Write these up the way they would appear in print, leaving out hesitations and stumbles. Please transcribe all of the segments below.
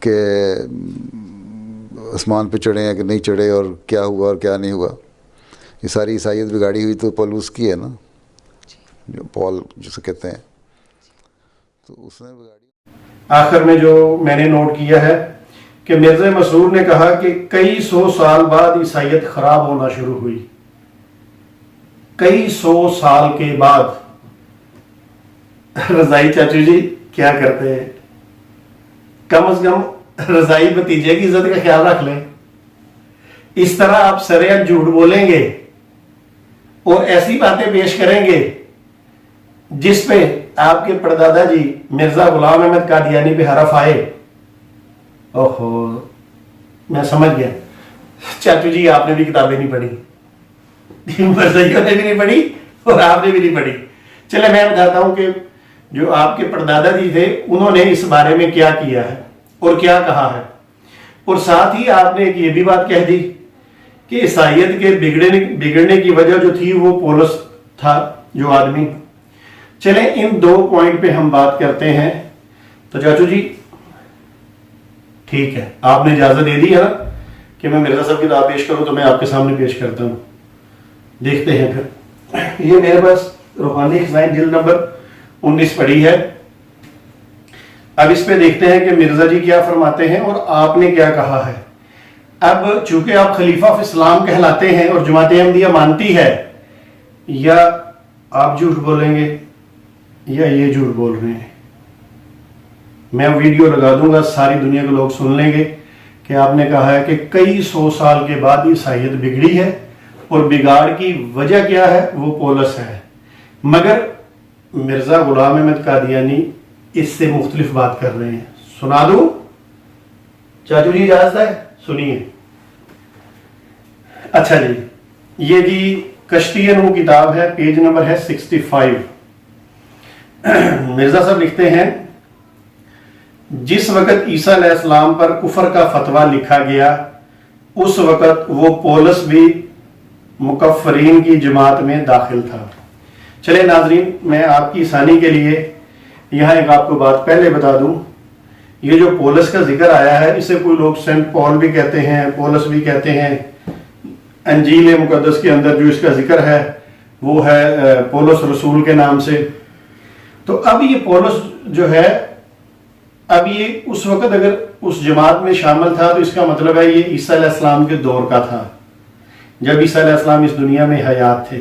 کہ آسمان پہ چڑھے ہیں کہ نہیں چڑھے، اور کیا ہوا اور کیا نہیں ہوا. یہ ساری عیسائیت بگاڑی ہوئی تو پولس کی ہے نا، جو پال جسے کہتے ہیں، تو اس نے بگاڑی. آخر میں جو میں نے نوٹ کیا ہے کہ مرزا مسرور نے کہا کہ کئی سو سال بعد عیسائیت خراب ہونا شروع ہوئی. کئی سو سال کے بعد. رضائی چاچو جی کیا کرتے ہیں؟ کم از کم رضائی بھتیجے کی عزت کا خیال رکھ لیں. اس طرح آپ سرعت جھوٹ بولیں گے اور ایسی باتیں پیش کریں گے جس پہ آپ کے پردادا جی مرزا غلام احمد قادیانی پہ حرف آئے. اوہو، میں سمجھ گیا. چاچو جی آپ نے بھی کتابیں نہیں پڑھی، مرزائیوں نے بھی نہیں پڑھی اور آپ نے بھی نہیں پڑھی. چلے میں بتاتا ہوں کہ جو آپ کے پردادا جی تھے انہوں نے اس بارے میں کیا کیا ہے اور کیا کہا ہے. اور ساتھ ہی آپ نے ایک یہ بھی بات کہہ دی کہ عیسائیت کے بگڑنے کی وجہ جو تھی وہ پولس تھا جو آدمی. چلیں ان دو پوائنٹ پہ ہم بات کرتے ہیں. تو چاچو جی ٹھیک ہے، آپ نے اجازت دے دی ہے نا کہ میں مرزا صاحب کی کتاب پیش کروں، تو میں آپ کے سامنے پیش کرتا ہوں. دیکھتے ہیں پھر. یہ میرے پاس روحانی خزائن جلد نمبر 19 پڑھی ہے. اب اس پہ دیکھتے ہیں کہ مرزا جی کیا فرماتے ہیں اور آپ نے کیا کہا ہے. اب چونکہ آپ خلیفہ آف اسلام کہلاتے ہیں اور جماعت احمدیہ مانتی ہے، یا آپ جھوٹ بولیں گے یا یہ جھوٹ بول رہے ہیں. میں ویڈیو لگا دوں گا، ساری دنیا کے لوگ سن لیں گے کہ آپ نے کہا ہے کہ کئی سو سال کے بعد عیسائیت بگڑی ہے اور بگاڑ کی وجہ کیا ہے، وہ پولس ہے. مگر مرزا غلام احمد قادیانی اس سے مختلف بات کر رہے ہیں. سنا دوں چاچو جی، اجازت ہے؟ سنیے. اچھا جی، یہ جی کشتی نو کتاب ہے، پیج نمبر ہے 65. مرزا صاحب لکھتے ہیں جس وقت عیسیٰ علیہ السلام پر کفر کا فتویٰ لکھا گیا اس وقت وہ پولس بھی مکفرین کی جماعت میں داخل تھا. چلے ناظرین، میں آپ کی آسانی کے لیے یہاں ایک آپ کو بات پہلے بتا دوں. یہ جو پولس کا ذکر آیا ہے اسے کوئی لوگ سینٹ پال بھی کہتے ہیں، پولس بھی کہتے ہیں. انجیل مقدس کے اندر جو اس کا ذکر ہے وہ ہے پولس رسول کے نام سے. تو اب یہ پولس جو ہے، اب یہ اس وقت اگر اس جماعت میں شامل تھا تو اس کا مطلب ہے یہ عیسیٰ علیہ السلام کے دور کا تھا، جب عیسیٰ علیہ السلام اس دنیا میں حیات تھے.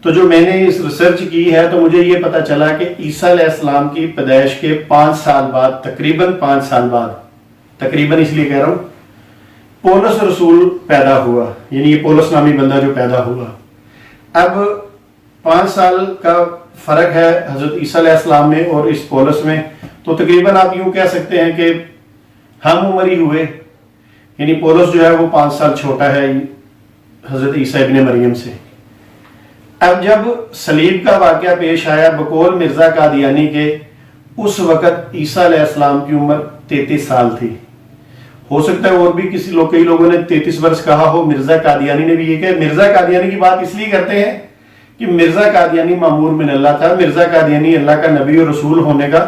تو جو میں نے اس ریسرچ کی ہے تو مجھے یہ پتا چلا کہ عیسیٰ علیہ السلام کی پیدائش کے 5 سال بعد، تقریباً 5 سال بعد، تقریباً اس لیے کہہ رہا ہوں، پولس رسول پیدا ہوا. یعنی یہ پولس نامی بندہ جو پیدا ہوا. اب 5 سال کا فرق ہے حضرت عیسیٰ علیہ السلام میں اور اس پولس میں. تو تقریباً آپ یوں کہہ سکتے ہیں کہ ہم عمر ہی ہوئے. یعنی پولس جو ہے وہ 5 سال چھوٹا ہے حضرت عیسیٰ ابن مریم سے. اب جب صلیب کا واقعہ پیش آیا بقول مرزا قادیانی کے، اس وقت عیسیٰ علیہ السلام کی عمر 33 سال تھی. ہو سکتا ہے اور بھی کئی لوگوں نے 33 برس کہا ہو. مرزا قادیانی نے بھی یہ کہا. مرزا قادیانی کی بات اس لیے کرتے ہیں کہ مرزا قادیانی مامور من اللہ تھا. مرزا قادیانی اللہ کا نبی اور رسول ہونے کا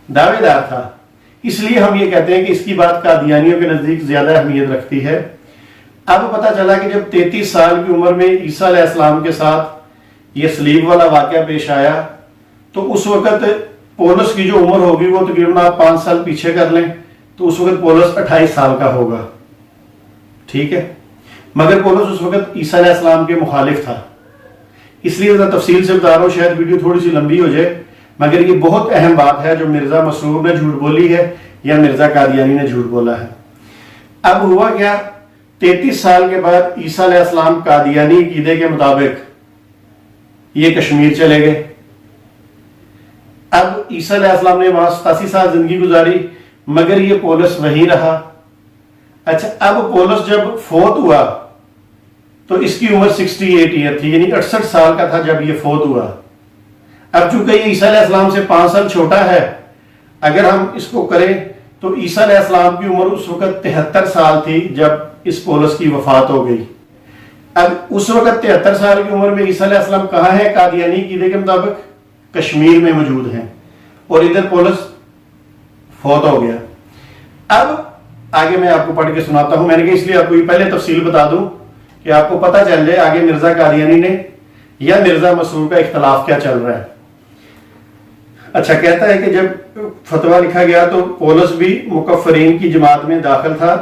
دعوے دار تھا. اس لیے ہم یہ کہتے ہیں کہ اس کی بات قادیانیوں کے نزدیک زیادہ اہمیت رکھتی ہے. اب پتہ چلا کہ جب 33 سال کی عمر میں عیسیٰ علیہ السلام کے ساتھ یہ صلیب والا واقعہ پیش آیا تو اس وقت پولس کی جو عمر ہوگی وہ تقریباً آپ 5 سال پیچھے کر لیں تو اس وقت پولس 28 سال کا ہوگا. ٹھیک ہے. مگر پولس اس وقت عیسیٰ علیہ السلام کے مخالف تھا. اس لیے ذرا تفصیل سے بتا رہا ہوں، شاید ویڈیو تھوڑی سی لمبی ہو جائے، مگر یہ بہت اہم بات ہے جو مرزا مسرور نے جھوٹ بولی ہے یا مرزا قادیانی نے جھوٹ بولا ہے. اب ہوا کیا، 33 سال کے بعد عیسیٰ علیہ السلام قادیانی عقیدے کے مطابق یہ کشمیر چلے گئے. اب عیسیٰ علیہ السلام نے وہاں 87 سال زندگی گزاری مگر یہ پولس وہیں رہا. اچھا، اب پولس جب فوت ہوا تو اس کی عمر 68 ایئر تھی، یعنی 68 سال کا تھا جب یہ فوت ہوا. اب چونکہ یہ عیسیٰ علیہ السلام سے 5 سال چھوٹا ہے، اگر ہم اس کو کریں تو عیسیٰ علیہ السلام کی عمر اس وقت 73 سال تھی جب اس پولس کی وفات ہو گئی. اب اس وقت 73 سال کی عمر میں عیسیٰ علیہ السلام کہاں ہے؟ قادیانی عقیدے کے مطابق کشمیر میں موجود ہیں. اور ادھر پولس فوت ہو گیا. اب آگے میں آپ کو پڑھ کے سناتا ہوں. میں نے کہا اس لیے آپ کو یہ پہلے تفصیل بتا دوں کہ آپ کو پتہ چل جائے آگے مرزا قادیانی نے یا مرزا مسرور کا اختلاف کیا چل رہا ہے. اچھا، کہتا ہے کہ جب فتویٰ لکھا گیا تو پولس بھی مکفرین کی جماعت میں داخل تھا،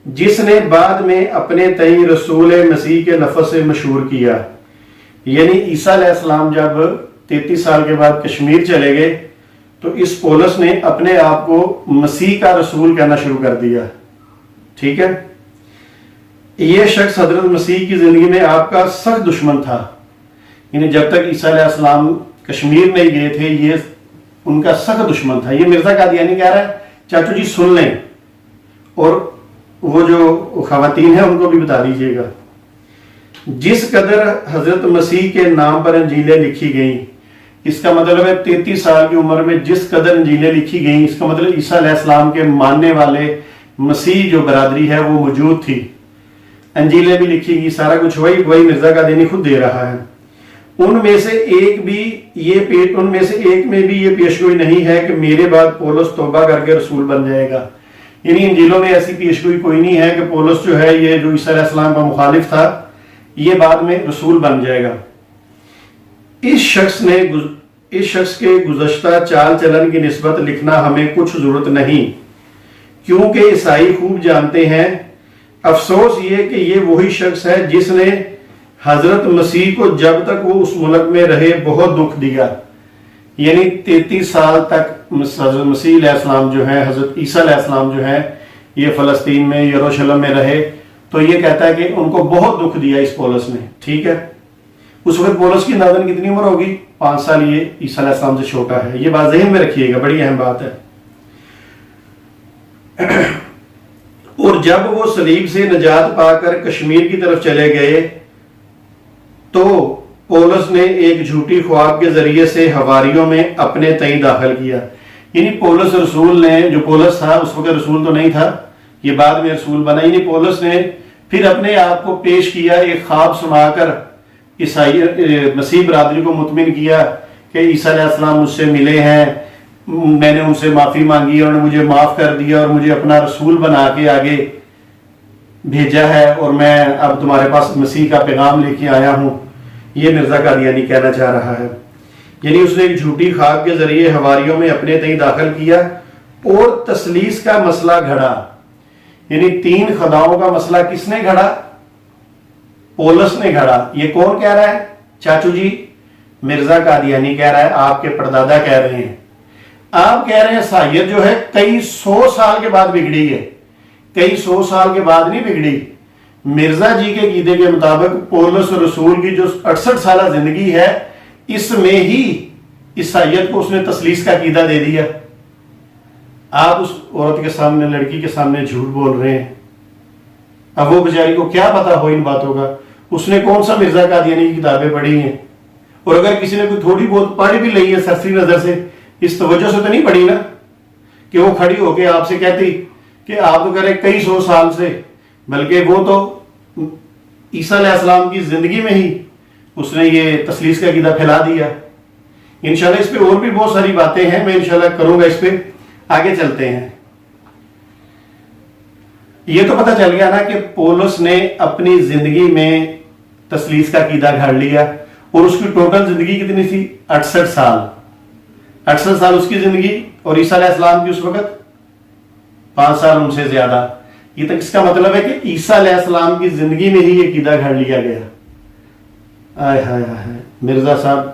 جس نے بعد میں اپنے تئیں رسول مسیح کے لفظ سے مشہور کیا. یعنی عیسیٰ علیہ السلام جب 33 سال کے بعد کشمیر چلے گئے تو اس پولس نے اپنے آپ کو مسیح کا رسول کہنا شروع کر دیا. ٹھیک ہے. یہ شخص حضرت مسیح کی زندگی میں آپ کا سخت دشمن تھا. یعنی جب تک عیسیٰ علیہ السلام کشمیر نہیں گئے تھے یہ ان کا سخت دشمن تھا. یہ مرزا قادیانی کہہ رہا ہے. چاچو جی سن لیں اور وہ جو خواتین ہیں ان کو بھی بتا دیجئے گا. جس قدر حضرت مسیح کے نام پر انجیلیں لکھی گئیں، اس کا مطلب ہے 33 سال کی عمر میں جس قدر انجیلیں لکھی گئیں، اس کا مطلب عیسیٰ علیہ السلام کے ماننے والے مسیح جو برادری ہے وہ موجود تھی. انجیلیں بھی لکھی گئی، سارا کچھ وہی مرزا قادیانی خود دے رہا ہے. ان میں سے ایک میں بھی یہ پیشگوئی نہیں ہے کہ میرے بعد پولس توبہ کر کے رسول بن جائے گا. یعنی انجیلوں میں ایسی پیشگوئی کوئی نہیں ہے کہ پولس جو ہے یہ جو عیسیٰ علیہ السلام کا مخالف تھا یہ بعد میں رسول بن جائے گا. اس شخص کے گزشتہ چال چلن کی نسبت لکھنا ہمیں کچھ ضرورت نہیں، کیونکہ عیسائی خوب جانتے ہیں. افسوس یہ کہ یہ وہی شخص ہے جس نے حضرت مسیح کو جب تک وہ اس ملک میں رہے بہت دکھ دیا. یعنی 33 سال تک حضرت مسیح علیہ السلام جو ہیں، حضرت عیسیٰ علیہ السلام جو ہیں، یہ فلسطین میں یروشلم میں رہے. تو یہ کہتا ہے کہ ان کو بہت دکھ دیا اس پولس نے. ٹھیک ہے. اس وقت پولس کی اندازاً کتنی عمر ہوگی؟ 5 سال. یہ عیسیٰ علیہ السلام سے چھوٹا ہے. یہ بات ذہن میں رکھیے گا، بڑی اہم بات ہے. اور جب وہ صلیب سے نجات پا کر کشمیر کی طرف چلے گئے تو پولس نے ایک جھوٹی خواب کے ذریعے سے حواریوں میں اپنے تئیں داخل کیا. یعنی پولس رسول نے، جو پولس تھا اس وقت رسول تو نہیں تھا، یہ بعد میں رسول بنا. یعنی پولس نے پھر اپنے آپ کو پیش کیا، ایک خواب سنا کر مسیح برادری کو مطمئن کیا کہ عیسیٰ علیہ السلام مجھ سے ملے ہیں، میں نے ان سے معافی مانگی، انہوں نے مجھے معاف کر دیا اور مجھے اپنا رسول بنا کے آگے بھیجا ہے اور میں اب تمہارے پاس مسیح کا پیغام لے کے آیا ہوں. یہ مرزا قادیانی کہنا چاہ رہا ہے. یعنی اس نے ایک جھوٹی خواب کے ذریعے حواریوں میں اپنے تئیں داخل کیا اور تثلیث کا مسئلہ گھڑا. یعنی 3 خداؤں کا مسئلہ کس نے گھڑا؟ پولس نے گھڑا. یہ کون کہہ رہا ہے چاچو جی؟ مرزا قادیانی کہہ رہا ہے. آپ کے پردادا کہہ رہے ہیں. آپ کہہ رہے ہیں عیسائیت جو ہے کئی 100 سال کے بعد بگڑی ہے. کئی 100 سال کے بعد نہیں بگڑی. مرزا جی کے عقیدے کے مطابق پولس رسول کی جو 68 سالہ زندگی ہے اس میں ہی عیسائیت کو اس نے تثلیث کا عقیدہ دے دیا. آپ اس عورت کے سامنے، لڑکی کے سامنے جھوٹ بول رہے ہیں. اب وہ بیچاری کو کیا پتا ہو ان باتوں کا؟ اس نے کون سا مرزا قادیانی کی کتابیں پڑھی ہیں؟ اور اگر کسی نے کوئی تھوڑی بہت پڑھ بھی لئی ہے سرسری نظر سے، اس توجہ سے تو نہیں پڑھی نا کہ وہ کھڑی ہو کے آپ سے کہتی کہ آپ تو کہہ رہے کئی 100 سال سے، بلکہ وہ تو عیسیٰ علیہ السلام کی زندگی میں ہی اس نے یہ تثلیث کا عقیدہ پھیلا دیا. انشاءاللہ اس پہ اور بھی بہت ساری باتیں ہیں، میں انشاءاللہ کروں گا. اس پہ آگے چلتے ہیں. یہ تو پتہ چل گیا نا کہ پولس نے اپنی زندگی میں تثلیث کا عقیدہ گھڑ لیا اور اس کی ٹوٹل زندگی کتنی تھی؟ 68 سال. 68 سال اس کی زندگی اور عیسیٰ علیہ السلام کی اس وقت 5 سال ان سے زیادہ. یہ تک اس کا مطلب ہے کہ عیسیٰ علیہ السلام کی زندگی میں ہی یہ عقیدہ گھڑ لیا گیا. آئے ہائے ہائے مرزا صاحب،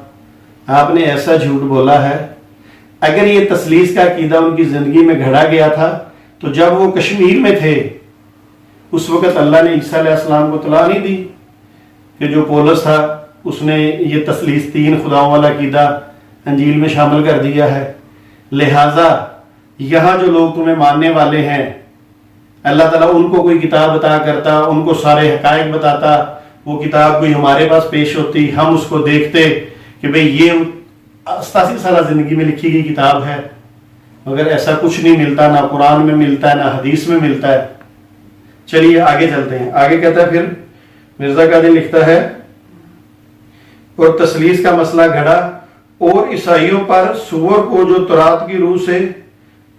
آپ نے ایسا جھوٹ بولا ہے. اگر یہ تثلیث کا عقیدہ ان کی زندگی میں گھڑا گیا تھا تو جب وہ کشمیر میں تھے اس وقت اللہ نے عیسیٰ علیہ السلام کو اطلاع نہیں دی کہ جو پولس تھا اس نے یہ تثلیث 3 خداؤں والا عقیدہ انجیل میں شامل کر دیا ہے. لہٰذا یہاں جو لوگ تمہیں ماننے والے ہیں، اللہ تعالیٰ ان کو کوئی کتاب عطا کرتا، ان کو سارے حقائق بتاتا، وہ کتاب کوئی ہمارے پاس پیش ہوتی، ہم اس کو دیکھتے کہ بھئی یہ 87 سالہ زندگی میں لکھی گئی کتاب ہے. مگر ایسا کچھ نہیں ملتا، نہ قرآن میں ملتا ہے نہ حدیث میں ملتا ہے. چلیے آگے چلتے ہیں. آگے کہتا ہے پھر مرزا قادیانی لکھتا ہے اور تثلیث کا مسئلہ گھڑا اور عیسائیوں پر سور کو جو تورات کی روح سے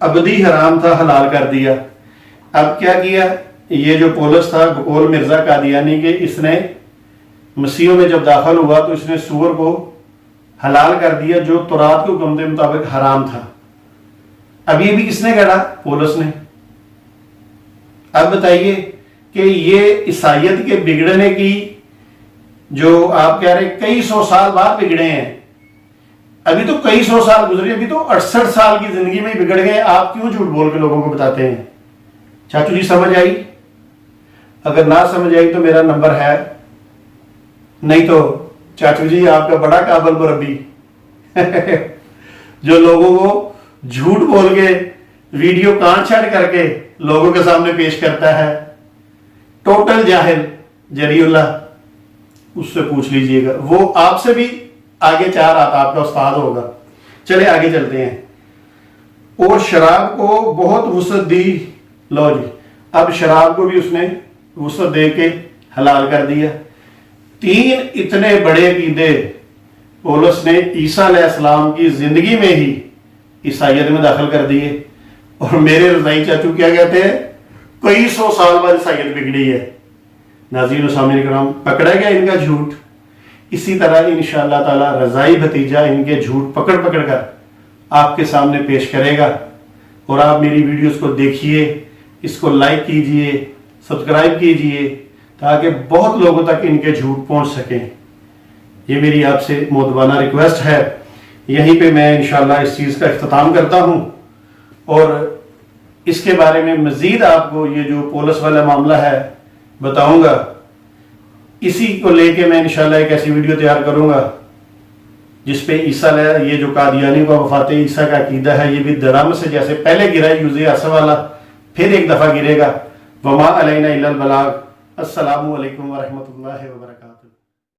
ابدی حرام تھا حلال کر دیا۔ اب کیا کیا یہ جو پولس تھا بقول مرزا قادیانی کے، اس نے مسیحوں میں جب داخل ہوا تو اس نے سور کو حلال کر دیا جو تورات کے حکم کے مطابق حرام تھا۔ اب یہ بھی کس نے گڑا؟ پولس نے۔ اب بتائیے کہ یہ عیسائیت کے بگڑنے کی جو آپ کہہ رہے ہیں کئی سو سال بعد بگڑے ہیں، ابھی تو کئی سو سال گزرے، ابھی تو 68 سال کی زندگی میں ہی بگڑ گئے، آپ کیوں جھوٹ بول کے لوگوں کو بتاتے ہیں؟ چاچو جی سمجھ آئی؟ اگر نہ سمجھ آئی تو میرا نمبر ہے، نہیں تو چاچو جی آپ کا بڑا قابل مربی جو لوگوں کو جھوٹ بول کے ویڈیو کان چھٹ کر کے لوگوں کے سامنے پیش کرتا ہے، ٹوٹل جاہل جری اللہ، اس سے پوچھ لیجئے گا، وہ آپ سے بھی آگے 4 ہاتھ آپ کا استاد ہوگا۔ چلے آگے چلتے ہیں۔ اور شراب کو بہت وسعت دی، لو جی اب شراب کو بھی اس نے وسعت دے کے حلال کر دیا۔ 3 اتنے بڑے عقیدے پولس نے عیسیٰ علیہ السلام کی زندگی میں ہی عیسائیت میں داخل کر دیے، اور میرے رضائی چاچو کیا کہتے ہیں کئی سو سال بعد عیسائیت بگڑی ہے۔ ناظرین و سامعین کرام، پکڑا گیا ان کا جھوٹ۔ اسی طرح انشاءاللہ تعالی رضائی بھتیجا ان کے جھوٹ پکڑ پکڑ کر آپ کے سامنے پیش کرے گا، اور آپ میری ویڈیوز کو دیکھیے، اس کو لائک کیجئے، سبسکرائب کیجئے، تاکہ بہت لوگوں تک ان کے جھوٹ پہنچ سکیں۔ یہ میری آپ سے مؤدبانہ ریکویسٹ ہے۔ یہیں پہ میں انشاءاللہ اس چیز کا اختتام کرتا ہوں، اور اس کے بارے میں مزید آپ کو یہ جو پولس والا معاملہ ہے بتاؤں گا۔ اسی کو لے کے میں انشاءاللہ ایک ایسی ویڈیو تیار کروں گا جس پہ عیسیٰ یہ جو قادیانی کا وفات عیسیٰ کا عقیدہ ہے یہ بھی درم سے جیسے پہلے گرا یوزے عصر والا پھر ایک دفعہ گرے گا۔ وما علینا الا البلاغ۔ السلام علیکم ورحمۃ اللہ وبرکاتہ۔